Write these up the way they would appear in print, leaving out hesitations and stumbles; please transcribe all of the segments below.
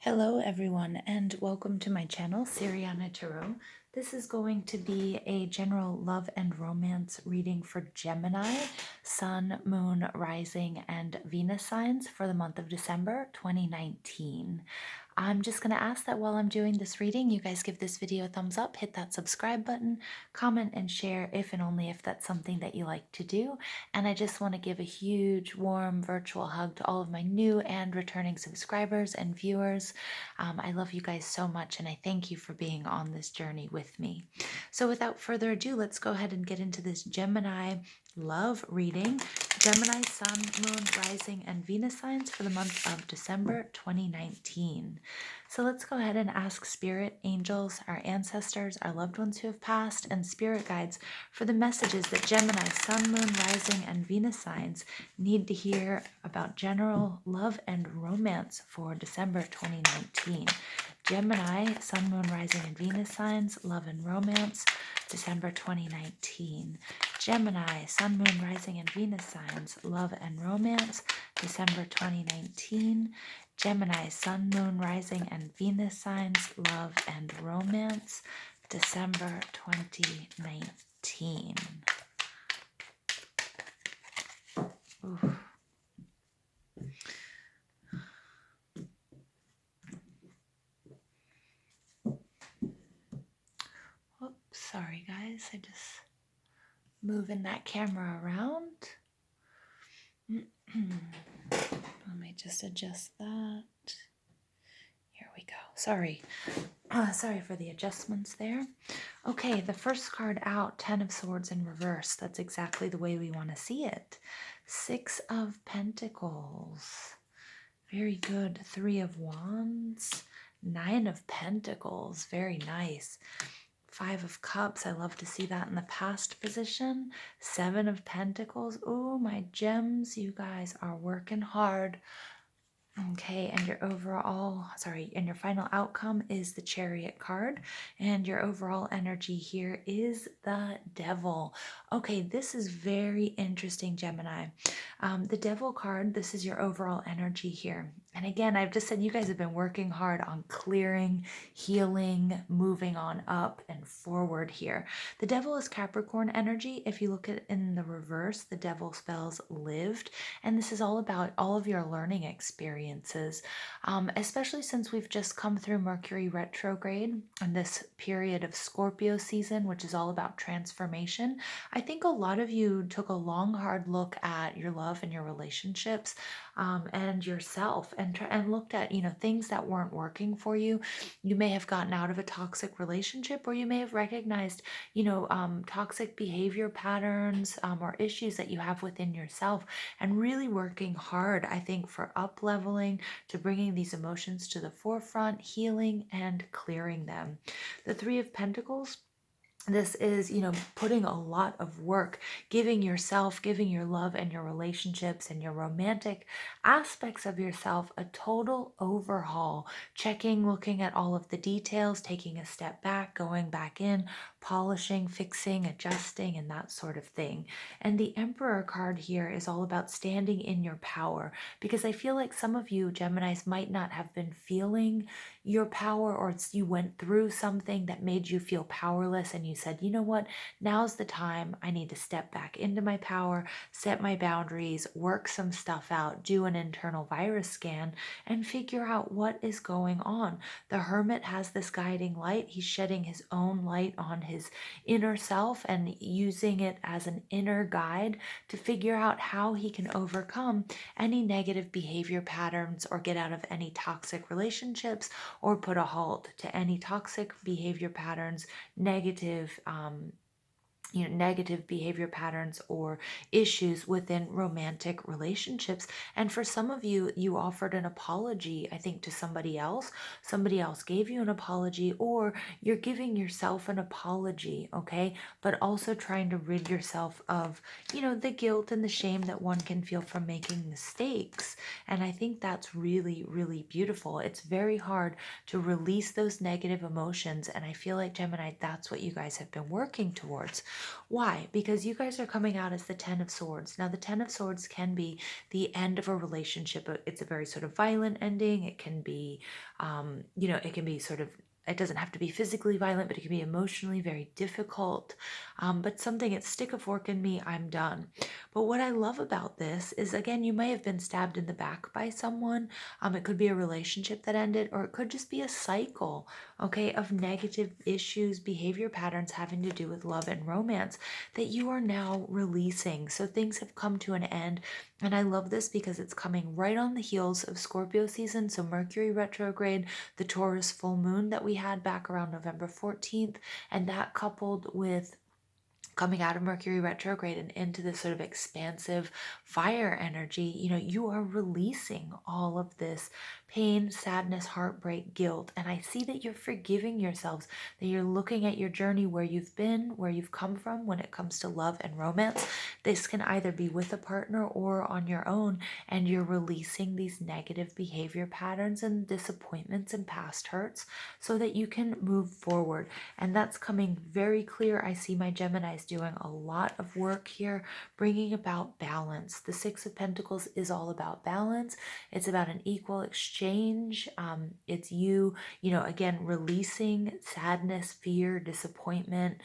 Hello everyone and welcome to my channel, Siriana Tarot. This is going to be a general love and romance reading for Gemini, Sun, Moon, Rising, and Venus signs for the month of December 2019. I'm just going to ask that while I'm doing this reading, you guys give this video a thumbs up, hit that subscribe button, comment and share if and only if that's something that you like to do. And I just want to give a huge, warm virtual hug to all of my new and returning subscribers and viewers. I love you guys so much, and I thank you for being on this journey with me. So without further ado, let's go ahead and get into this Gemini love reading. Gemini, Sun, Moon, Rising, and Venus signs for the month of December 2019. So let's go ahead and ask Spirit, angels, our ancestors, our loved ones who have passed, and spirit guides for the messages that Gemini, Sun, Moon, Rising, and Venus signs need to hear about general love and romance for December 2019. Gemini, Sun, Moon, Rising, and Venus signs, love and romance, December 2019. Gemini, Sun, Moon, Rising, and Venus signs, love and romance, December 2019. Gemini, Sun, Moon, Rising, and Venus signs, love and romance, December 2019. Ooh. Oops, sorry guys, I just moving that camera around. Let me just adjust that. Here we go. Sorry. Sorry for the adjustments there. Okay, the first card out, 10 of Swords in reverse. That's exactly the way we want to see it. 6 of Pentacles. Very good. 3 of Wands. 9 of Pentacles. Very nice. 5 of Cups. I love to see that in the past position. 7 of Pentacles. Oh, my gems. You guys are working hard. Okay, and your and your final outcome is the Chariot card, and your overall energy here is the Devil. Okay, this is very interesting, Gemini. The Devil card, this is your overall energy here. And again, I've just said you guys have been working hard on clearing, healing, moving on up and forward here. The Devil is Capricorn energy. If you look at it in the reverse, the Devil spells lived, and this is all about all of your learning experiences, especially since we've just come through Mercury retrograde and this period of Scorpio season, which is all about transformation. I think a lot of you took a long, hard look at your love and your relationships and yourself, and looked at things that weren't working for you. You may have gotten out of a toxic relationship, or you may have recognized toxic behavior patterns or issues that you have within yourself, and really working hard, I think, for up leveling, to bringing these emotions to the forefront, healing and clearing them. The 3 of Pentacles, this is, putting a lot of work, giving yourself, giving your love and your relationships and your romantic aspects of yourself a total overhaul, checking, looking at all of the details, taking a step back, going back in, polishing, fixing, adjusting, and that sort of thing. And the Emperor card here is all about standing in your power, because I feel like some of you Geminis might not have been feeling your power, or you went through something that made you feel powerless, and you said, you know what, now's the time. I need to step back into my power, set my boundaries, work some stuff out, do an internal virus scan, and figure out what is going on. The Hermit has this guiding light. He's shedding his own light on his inner self and using it as an inner guide to figure out how he can overcome any negative behavior patterns, or get out of any toxic relationships, or put a halt to any toxic behavior patterns, negative behavior patterns or issues within romantic relationships. And for some of you, you offered an apology, I think, to somebody else. Somebody else gave you an apology, or you're giving yourself an apology, okay? But also trying to rid yourself of, the guilt and the shame that one can feel from making mistakes. And I think that's really, really beautiful. It's very hard to release those negative emotions. And I feel like, Gemini, that's what you guys have been working towards. Why? Because you guys are coming out as the Ten of Swords. Now, the Ten of Swords can be the end of a relationship. It's a very sort of violent ending. It can be, it can be sort of, it doesn't have to be physically violent, but it can be emotionally very difficult. But something, it's stick a fork in me, I'm done. But what I love about this is, again, you may have been stabbed in the back by someone. It could be a relationship that ended, or it could just be a cycle, okay, of negative issues, behavior patterns having to do with love and romance that you are now releasing. So things have come to an end. And I love this because it's coming right on the heels of Scorpio season. So Mercury retrograde, the Taurus full moon that we had back around November 14th, and that coupled with coming out of Mercury retrograde and into this sort of expansive fire energy, you are releasing all of this pain, sadness, heartbreak, guilt. And I see that you're forgiving yourselves, that you're looking at your journey, where you've been, where you've come from when it comes to love and romance. This can either be with a partner or on your own, and you're releasing these negative behavior patterns and disappointments and past hurts so that you can move forward. And that's coming very clear. I see my Geminis doing a lot of work here, bringing about balance. The Six of Pentacles is all about balance. It's about an equal exchange. It's again, releasing sadness, fear, disappointment,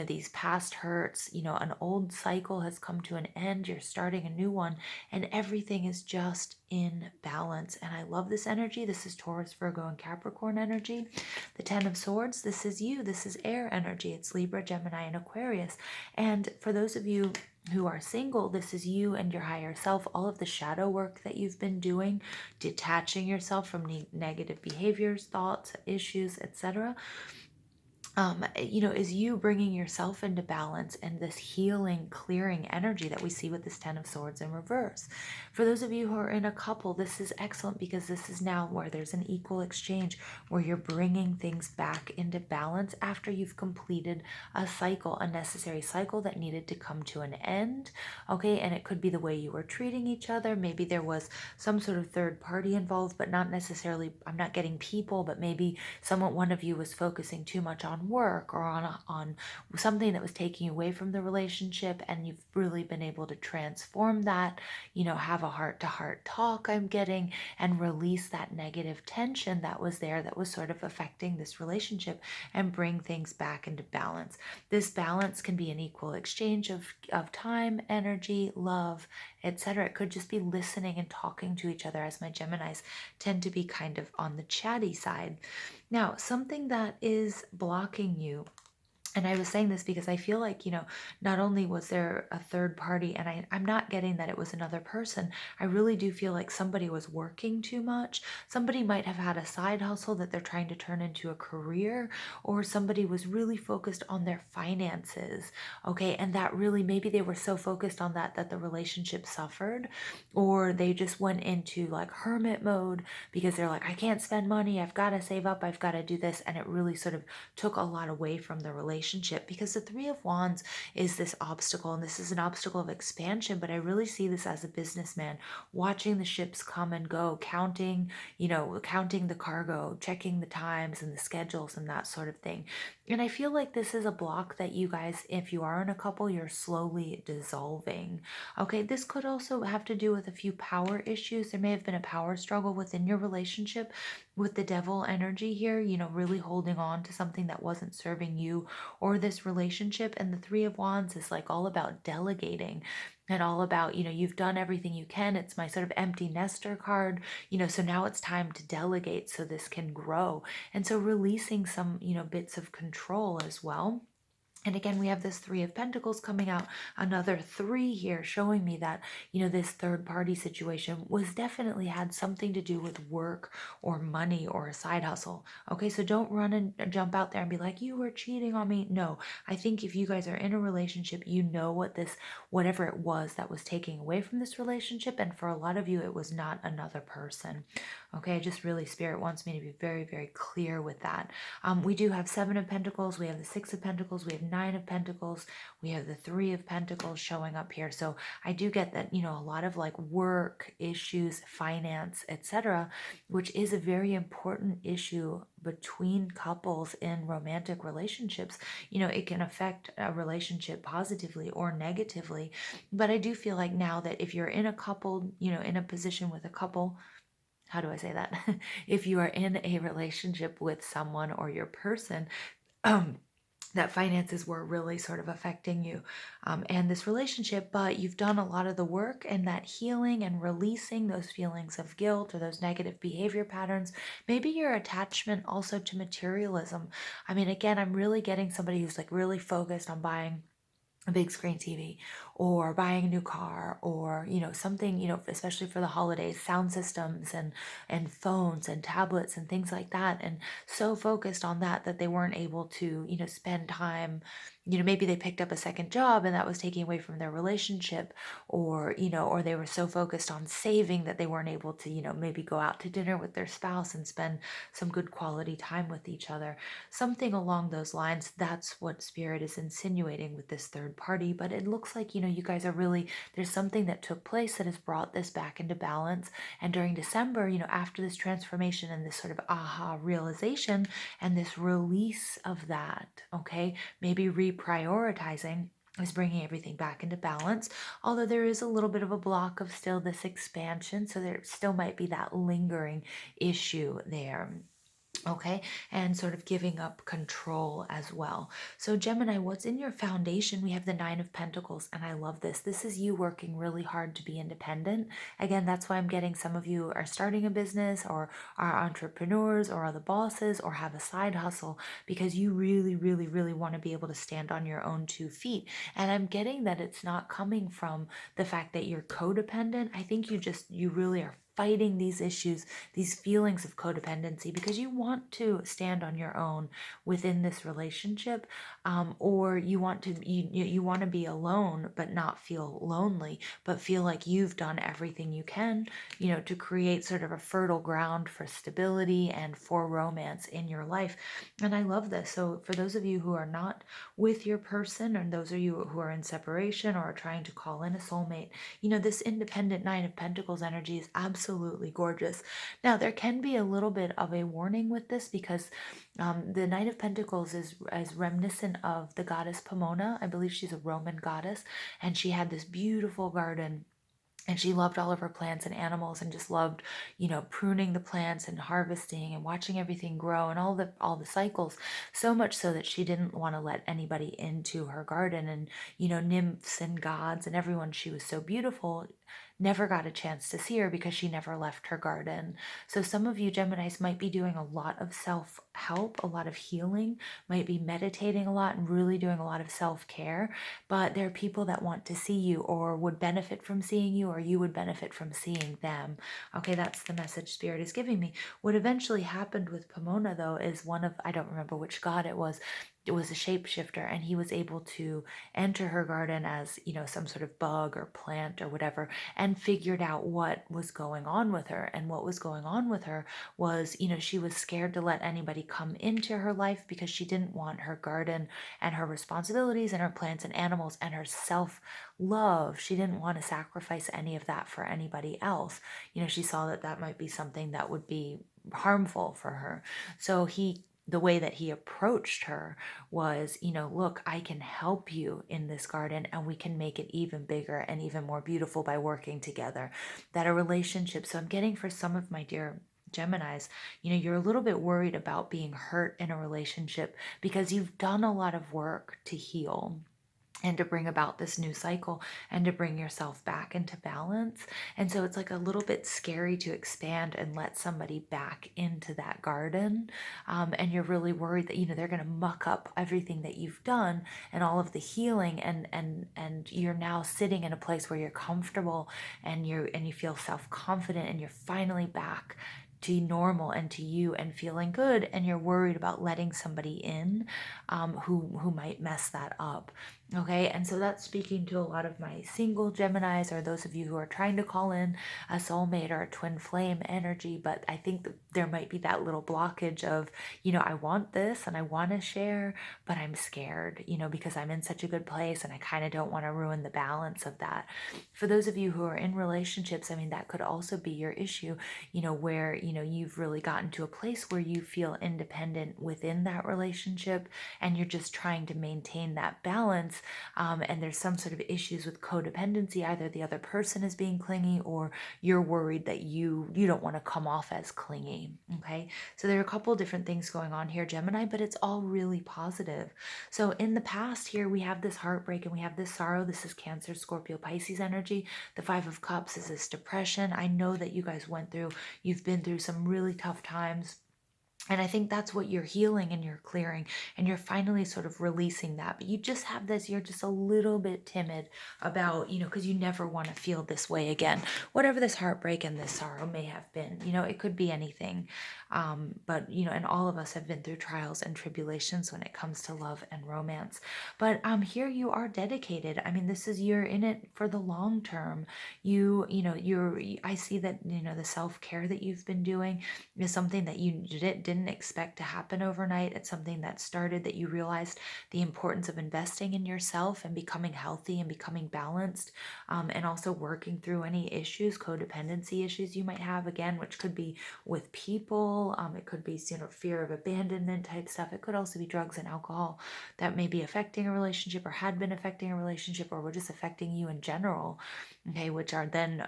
these past hurts. An old cycle has come to an end. You're starting a new one, and everything is just in balance. And I love this energy. This is Taurus, Virgo, and Capricorn energy. The Ten of Swords, this is you. This is air energy. It's Libra, Gemini, and Aquarius. And for those of you who are single, this is you and your higher self, all of the shadow work that you've been doing, detaching yourself from negative behaviors, thoughts, issues, etc. Is you bringing yourself into balance and this healing, clearing energy that we see with this Ten of Swords in reverse. For those of you who are in a couple, this is excellent because this is now where there's an equal exchange, where you're bringing things back into balance after you've completed a cycle, a necessary cycle that needed to come to an end. Okay, and it could be the way you were treating each other. Maybe there was some sort of third party involved, but not necessarily, I'm not getting people, but maybe one of you was focusing too much on work or on something that was taking you away from the relationship, and you've really been able to transform that, have a heart-to-heart talk, I'm getting, and release that negative tension that was there, that was sort of affecting this relationship, and bring things back into balance. This balance can be an equal exchange of time, energy, love, etc. It could just be listening and talking to each other, as my Geminis tend to be kind of on the chatty side. Now, something that is blocking you, and I was saying this because I feel like, not only was there a third party, and I'm not getting that it was another person. I really do feel like somebody was working too much. Somebody might have had a side hustle that they're trying to turn into a career, or somebody was really focused on their finances. Okay. And that really, maybe they were so focused on that the relationship suffered, or they just went into like hermit mode because they're like, I can't spend money. I've got to save up. I've got to do this. And it really sort of took a lot away from the relationship, because the Three of Wands is this obstacle, and this is an obstacle of expansion. But I really see this as a businessman watching the ships come and go, counting the cargo, checking the times and the schedules and that sort of thing. And I feel like this is a block that you guys, if you are in a couple, you're slowly dissolving. Okay, this could also have to do with a few power issues. There may have been a power struggle within your relationship with the devil energy here, really holding on to something that wasn't serving you or this relationship. And the Three of Wands is like all about delegating, and all about, you've done everything you can. It's my sort of empty nester card, so now it's time to delegate so this can grow. And so releasing some, bits of control as well. And again, we have this Three of Pentacles coming out, another three here, showing me that, this third party situation was definitely had something to do with work or money or a side hustle. Okay, so don't run and jump out there and be like, you were cheating on me. No, I think if you guys are in a relationship, whatever it was that was taking away from this relationship. And for a lot of you, it was not another person. Okay, just really Spirit wants me to be very, very clear with that. We do have Seven of Pentacles, we have the Six of Pentacles, we have Nine of Pentacles, we have the Three of Pentacles showing up here. So I do get that, a lot of like work issues, finance, etc., which is a very important issue between couples in romantic relationships, it can affect a relationship positively or negatively. But I do feel like now that if you're in a couple, in a position with a couple, how do I say that? If you are in a relationship with someone or your person, that finances were really sort of affecting you and this relationship, but you've done a lot of the work and that healing and releasing those feelings of guilt or those negative behavior patterns. Maybe your attachment also to materialism. I mean, again, I'm really getting somebody who's like really focused on buying a big screen TV or buying a new car or something, especially for the holidays, sound systems and phones and tablets and things like that, and so focused on that they weren't able to spend time. Maybe they picked up a second job and that was taking away from their relationship, or they were so focused on saving that they weren't able to maybe go out to dinner with their spouse and spend some good quality time with each other. Something along those lines. That's what spirit is insinuating with this third party. But it looks like, you guys are really, there's something that took place that has brought this back into balance. And during December, after this transformation and this sort of aha realization and this release of that, okay, maybe reprioritizing is bringing everything back into balance. Although there is a little bit of a block of still this expansion, so there still might be that lingering issue there. Okay, and sort of giving up control as well. So, Gemini, what's in your foundation? We have the Nine of Pentacles, and I love this. This is you working really hard to be independent. Again, that's why I'm getting some of you are starting a business or are entrepreneurs or are the bosses or have a side hustle because you really, really, really want to be able to stand on your own 2 feet. And I'm getting that it's not coming from the fact that you're codependent. I think you really are fighting these issues, these feelings of codependency, because you want to stand on your own within this relationship, or you want to be alone but not feel lonely, but feel like you've done everything you can, to create sort of a fertile ground for stability and for romance in your life. And I love this. So for those of you who are not with your person, and those of you who are in separation or are trying to call in a soulmate, this independent Nine of Pentacles energy is absolutely gorgeous. Now, there can be a little bit of a warning with this because the Knight of Pentacles is reminiscent of the goddess Pomona. I believe she's a Roman goddess, and she had this beautiful garden. And she loved all of her plants and animals and just loved, pruning the plants and harvesting and watching everything grow and all the cycles, so much so that she didn't want to let anybody into her garden. And, nymphs and gods and everyone, she was so beautiful, never got a chance to see her because she never left her garden. So some of you Geminis might be doing a lot of self-help, a lot of healing, might be meditating a lot and really doing a lot of self-care, but there are people that want to see you or would benefit from seeing you, or you would benefit from seeing them. Okay, that's the message Spirit is giving me. What eventually happened with Pomona, though, is I don't remember which god it was. It was a shapeshifter, and he was able to enter her garden as, some sort of bug or plant or whatever, and figured out what was going on with her. And what was going on with her was, she was scared to let anybody come into her life because she didn't want her garden and her responsibilities and her plants and animals and her self love. She didn't want to sacrifice any of that for anybody else. She saw that might be something that would be harmful for her. So the way that he approached her was, look, I can help you in this garden and we can make it even bigger and even more beautiful by working together. That a relationship. So I'm getting for some of my dear Geminis, you're a little bit worried about being hurt in a relationship because you've done a lot of work to heal and to bring about this new cycle and to bring yourself back into balance. And so it's like a little bit scary to expand and let somebody back into that garden. And you're really worried that, they're going to muck up everything that you've done and all of the healing. And you're now sitting in a place where you're comfortable and you feel self-confident and you're finally back to normal and to you and feeling good, and you're worried about letting somebody in who might mess that up. Okay, and so that's speaking to a lot of my single Geminis, or those of you who are trying to call in a soulmate or a twin flame energy. But I think that there might be that little blockage of, I want this and I want to share, but I'm scared, because I'm in such a good place and I kind of don't want to ruin the balance of that. For those of you who are in relationships, I mean, that could also be your issue, where, you've really gotten to a place where you feel independent within that relationship and you're just trying to maintain that balance, and there's some sort of issues with codependency. Either the other person is being clingy, or you're worried that you don't want to come off as clingy. Okay, so there are a couple different things going on here, Gemini, but it's all really positive. So in the past here, we have this heartbreak and we have this sorrow. This is Cancer, Scorpio, Pisces energy. The Five of Cups is this depression. I know that you guys you've been through some really tough times. And I think that's what you're healing and you're clearing, and you're finally sort of releasing that. But you just have this, you're just a little bit timid about, because you never want to feel this way again. Whatever this heartbreak and this sorrow may have been, it could be anything. But, and all of us have been through trials and tribulations when it comes to love and romance. But here you are dedicated. I mean, you're in it for the long term. I see that, the self-care that you've been doing is something that you didn't expect to happen overnight. It's something that started, that you realized the importance of investing in yourself and becoming healthy and becoming balanced, and also working through any issues, codependency issues you might have, again, which could be with people. It could be, fear of abandonment type stuff. It could also be drugs and alcohol that may be affecting a relationship, or had been affecting a relationship, or were just affecting you in general. Okay, which are then,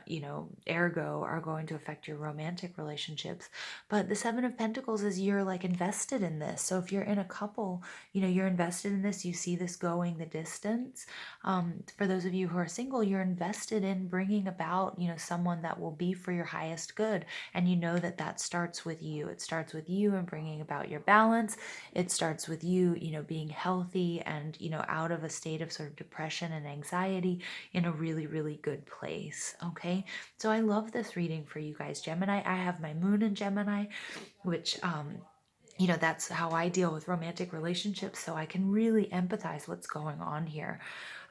ergo are going to affect your romantic relationships. But the Seven of Pentacles is you're like invested in this. So if you're in a couple, you're invested in this, you see this going the distance. For those of you who are single, you're invested in bringing about, someone that will be for your highest good. And you know that that starts with you. It starts with you and bringing about your balance. It starts with you, being healthy and, out of a state of sort of depression and anxiety in a really, really good place. Okay. So I love this reading for you guys, Gemini. I have my moon in Gemini, which that's how I deal with romantic relationships, so I can really empathize what's going on here.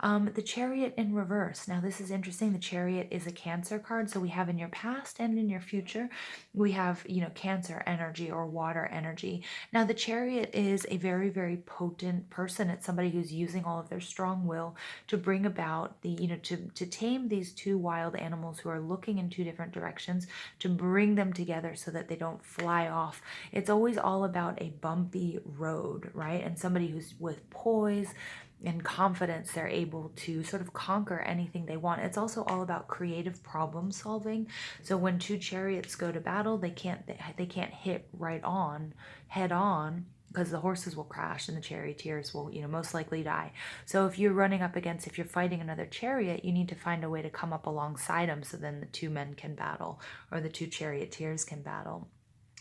The Chariot in reverse. Now, this is interesting. The Chariot is a Cancer card, so we have in your past and in your future, we have, Cancer energy or water energy. Now, the Chariot is a very, very potent person. It's somebody who's using all of their strong will to bring about to tame these two wild animals who are looking in two different directions, to bring them together so that they don't fly off. It's always all about a bumpy road, right? And somebody who's with poise and confidence, they're able to sort of conquer anything they want. It's also all about creative problem solving. So when two chariots go to battle, they can't hit head on, because the horses will crash and the charioteers will, most likely die. So if you're fighting another chariot, you need to find a way to come up alongside them, so then the two men can battle, or the two charioteers can battle.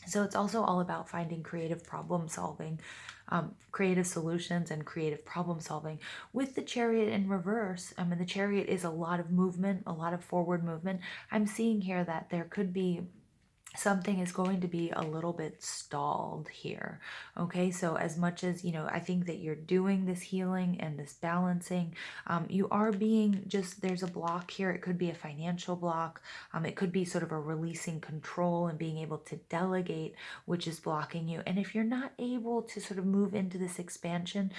So it's also all about finding creative problem solving, creative solutions and creative problem solving. With the Chariot in reverse, the Chariot is a lot of movement, a lot of forward movement. I'm seeing here that there could be something is going to be a little bit stalled here. Okay, so as much as I think that you're doing this healing and this balancing, you are being there's a block here. It could be a financial block. It could be sort of a releasing control and being able to delegate, which is blocking you. And if you're not able to sort of move into this expansion,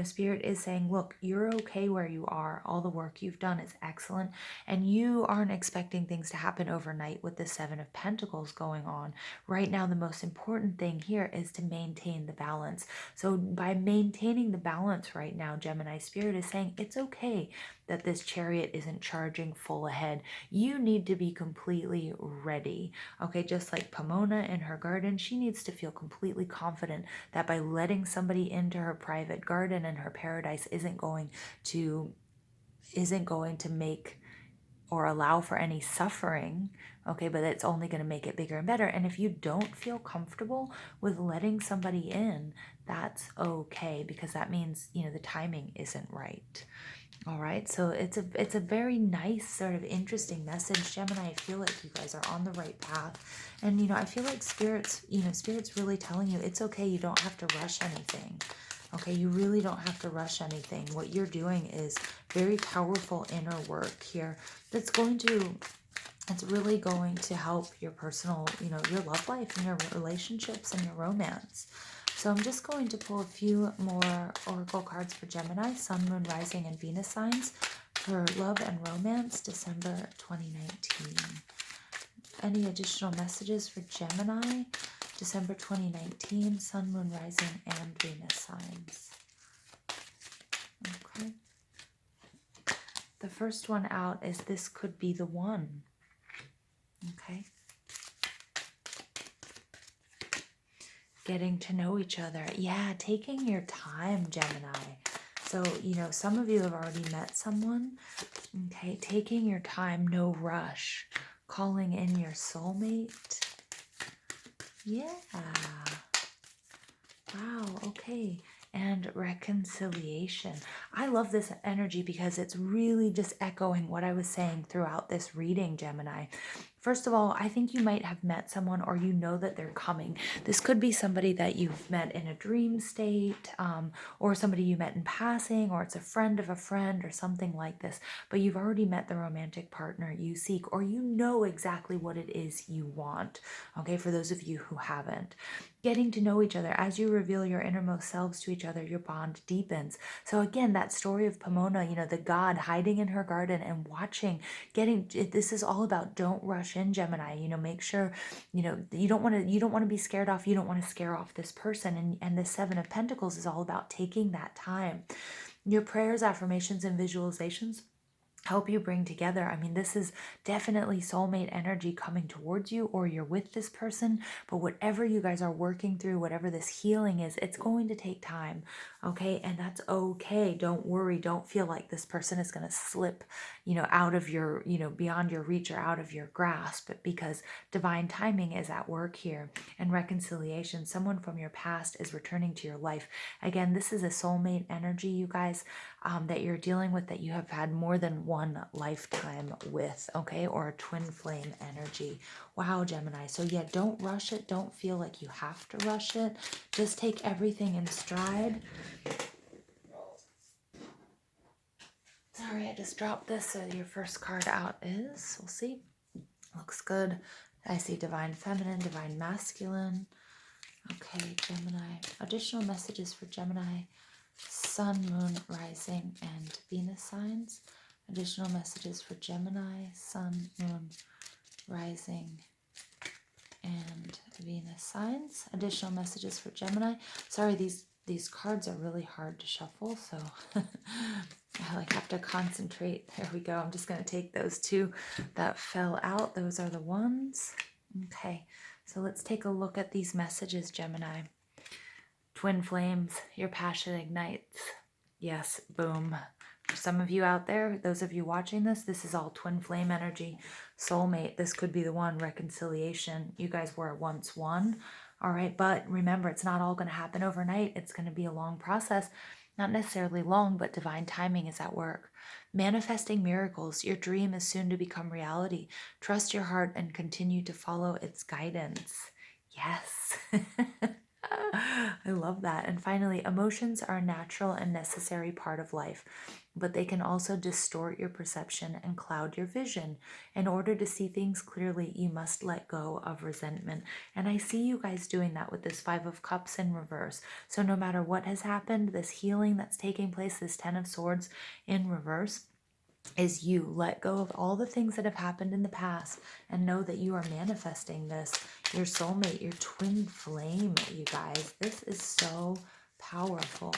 Spirit is saying, look, you're okay where you are. All the work you've done is excellent, and you aren't expecting things to happen overnight with the Seven of Pentacles going on. Right now, the most important thing here is to maintain the balance. So by maintaining the balance right now, Gemini, Spirit is saying it's okay that this chariot isn't charging full ahead. You need to be completely ready. Okay, just like Pomona in her garden, she needs to feel completely confident that by letting somebody into her private garden and her paradise isn't going to make or allow for any suffering, okay, but it's only going to make it bigger and better. And if you don't feel comfortable with letting somebody in, that's okay, because that means, the timing isn't right. All right, so it's a very nice, sort of interesting message, Gemini. I feel like you guys are on the right path, and I feel like Spirit's really telling you it's okay. You don't have to rush anything. Okay, you really don't have to rush anything. What you're doing is very powerful inner work here that's going to, it's really going to help your personal, your love life and your relationships and your romance. So I'm just going to pull a few more oracle cards for Gemini, Sun, Moon, Rising, and Venus signs for love and romance, December 2019. Any additional messages for Gemini, December 2019, Sun, Moon, Rising, and Venus signs? Okay. The first one out is this could be the one. Okay. Getting to know each other. Yeah, taking your time, Gemini. So, some of you have already met someone. Okay, taking your time, no rush. Calling in your soulmate. Yeah. Wow, okay. And reconciliation. I love this energy because it's really just echoing what I was saying throughout this reading, Gemini. First of all, I think you might have met someone, or you know that they're coming. This could be somebody that you've met in a dream state, or somebody you met in passing, or it's a friend of a friend or something like this. But you've already met the romantic partner you seek, or you know exactly what it is you want. Okay, for those of you who haven't. Getting to know each other, as you reveal your innermost selves to each other, your bond deepens. So again, that story of Pomona, the god hiding in her garden and watching, this is all about don't rush in, Gemini. Make sure, you don't want to be scared off. You don't want to scare off this person. And the Seven of Pentacles is all about taking that time. Your prayers, affirmations, and visualizations help you bring together. I mean, this is definitely soulmate energy coming towards you, or you're with this person, but whatever you guys are working through, whatever this healing is, it's going to take time. Okay. And that's okay. Don't worry. Don't feel like this person is going to slip, out of your, beyond your reach or out of your grasp, because divine timing is at work here. And reconciliation, someone from your past is returning to your life. Again, this is a soulmate energy, you guys, that you're dealing with, that you have had more than one lifetime with, okay, or a twin flame energy. Wow, Gemini. So yeah, don't rush it. Don't feel like you have to rush it. Just take everything in stride. Sorry, I just dropped this. So your first card out is, we'll see. Looks good. I see divine feminine, divine masculine. Okay, Gemini. Additional messages for Gemini, Sun, Moon, Rising, and Venus signs. Additional messages for Gemini, Sun, Moon, Rising, and Venus signs. Additional messages for Gemini. Sorry, these cards are really hard to shuffle, so I have to concentrate. There we go. I'm just going to take those two that fell out. Those are the ones. Okay, so let's take a look at these messages, Gemini. Twin flames, your passion ignites. Yes, boom. For some of you out there, those of you watching this is all twin flame energy. Soulmate, this could be the one. Reconciliation, you guys were once one. All right, but remember, it's not all going to happen overnight. It's going to be a long process. Not necessarily long, but divine timing is at work. Manifesting miracles, your dream is soon to become reality. Trust your heart and continue to follow its guidance. Yes. I love that. And finally, emotions are a natural and necessary part of life, but they can also distort your perception and cloud your vision. In order to see things clearly, you must let go of resentment. And I see you guys doing that with this Five of Cups in reverse. So no matter what has happened, this healing that's taking place, this Ten of Swords in reverse, is you let go of all the things that have happened in the past and know that you are manifesting this, your soulmate, your twin flame, you guys. This is so powerful.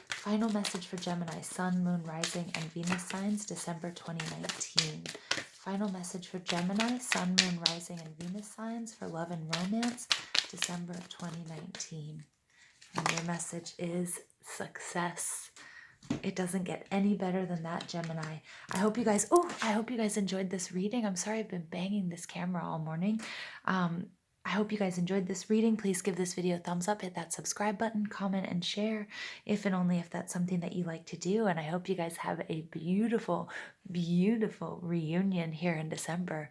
Final message for Gemini, Sun, Moon, Rising, and Venus signs, December 2019. Final message for Gemini, Sun, Moon, Rising, and Venus signs for love and romance, December 2019. And your message is success. It doesn't get any better than that, Gemini. I hope you guys enjoyed this reading. I'm sorry I've been banging this camera all morning. I hope you guys enjoyed this reading. Please give this video a thumbs up, hit that subscribe button, comment, and share if and only if that's something that you like to do. And I hope you guys have a beautiful, beautiful reunion here in December.